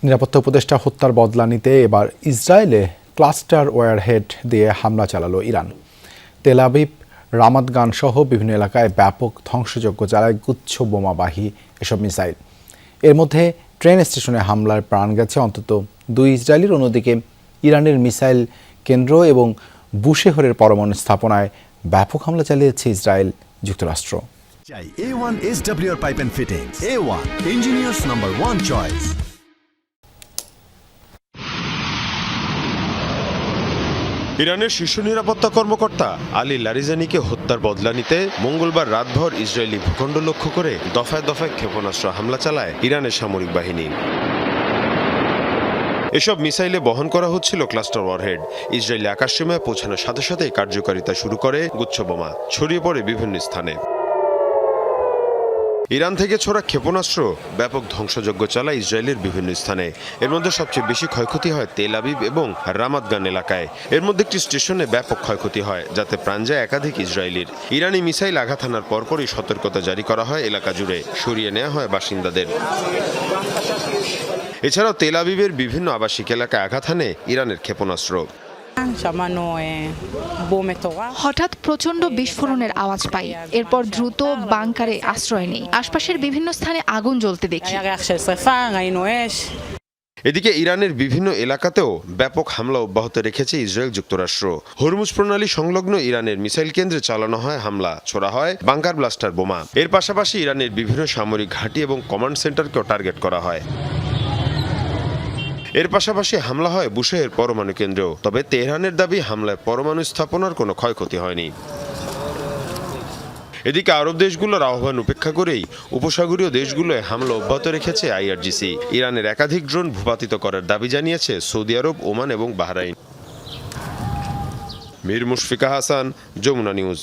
নিরাপত্তা উপদেষ্টা হত্যার বদলা নিতে এবার ইসরায়েলে ক্লাস্টার ওয়ারহেড দিয়ে হামলা চালালো ইরান। তেল আবিব, রামাত গান সহ বিভিন্ন এলাকায় ব্যাপক ধ্বংসযজ্ঞ চালায় গুচ্ছ বোমাবাহী এসব মিসাইল। এর মধ্যে ট্রেন স্টেশনে হামলায় প্রাণ গেছে অন্তত 2 ইসরায়েলির, অন্যদিকে ইরানের মিসাইল কেন্দ্র এবং বুশেহরের পরমাণু স্থাপনায় ব্যাপক হামলা চালিয়েছে ইসরায়েল যুক্তরাষ্ট্র। A1 SWR Pipe and Fittings. A1 Engineers number 1 choice. ইরানের শীর্ষ নিরাপত্তা কর্মকর্তা আলী লারিজানিকে হত্যার বদলা নিতে মঙ্গলবার রাতভর ইসরায়েলি ভূখণ্ড লক্ষ্য করে দফায় দফায় ক্ষেপণাস্ত্র হামলা চালায় ইরানের সামরিক বাহিনী। এসব মিসাইলে বহন করা হচ্ছিল ক্লাস্টার ওয়ারহেড। ইসরায়েলি আকাশসীমায় পৌঁছানোর সাথে সাথে কার্যকারিতা শুরু করে গুচ্ছ বোমা, ছড়িয়ে পড়ে বিভিন্ন স্থানে। ইরান থেকে ছোড়া ক্ষেপণাস্ত্র ব্যাপক ধ্বংসযজ্ঞ চালায় ইসরায়েলের বিভিন্ন স্থানে। এর মধ্যে সবচেয়ে বেশি ক্ষয়ক্ষতি হয় তেল আবিব এবং রামাত গান এলাকায়। এর মধ্যে একটি স্টেশনে ব্যাপক ক্ষয়ক্ষতি হয়, যাতে প্রাণ যায় একাধিক ইসরায়েলির। ইরানি মিসাইল আঘাত হানার পরপরই সতর্কতা জারি করা হয় এলাকা জুড়ে, সরিয়ে নেওয়া হয় বাসিন্দাদের। এছাড়াও তেল আবিবের বিভিন্ন আবাসিক এলাকায় আঘাত হানে ইরানের ক্ষেপণাস্ত্র। হঠাৎ প্রচন্ড বিস্ফোরণের আওয়াজ পাই, এরপর দ্রুত বাংকারে আশ্রয় নেই। আশপাশের বিভিন্ন স্থানে আগুন জ্বলতে দেখি। এদিকে ইরানের বিভিন্ন এলাকাতেও ব্যাপক হামলা অব্যাহত রেখেছে ইসরায়েল যুক্তরাষ্ট্র। হরমুজ প্রণালী সংলগ্ন ইরানের মিসাইল কেন্দ্রে চালানো হয় হামলা, ছোড়া হয় বাংকার ব্লাস্টার বোমা। এর পাশাপাশি ইরানের বিভিন্ন সামরিক ঘাঁটি এবং কমান্ড সেন্টারকেও টার্গেট করা হয়। এর পাশাপাশি হামলা হয় বুশেহের পরমাণু কেন্দ্রেও। তবে তেহরানের দাবি হামলায় পরমাণু স্থাপনার কোনো ক্ষয়ক্ষতি হয়নি। এদিকে আরব দেশগুলোর আহ্বান উপেক্ষা করেই উপসাগরীয় দেশগুলোয় হামলা অব্যাহত রেখেছে আইআরজিসি। ইরানের একাধিক ড্রোন ভূপাতিত করার দাবি জানিয়েছে সৌদি আরব, ওমান এবং বাহরাইন। মীর মুশফিকা হাসান, যমুনা নিউজ।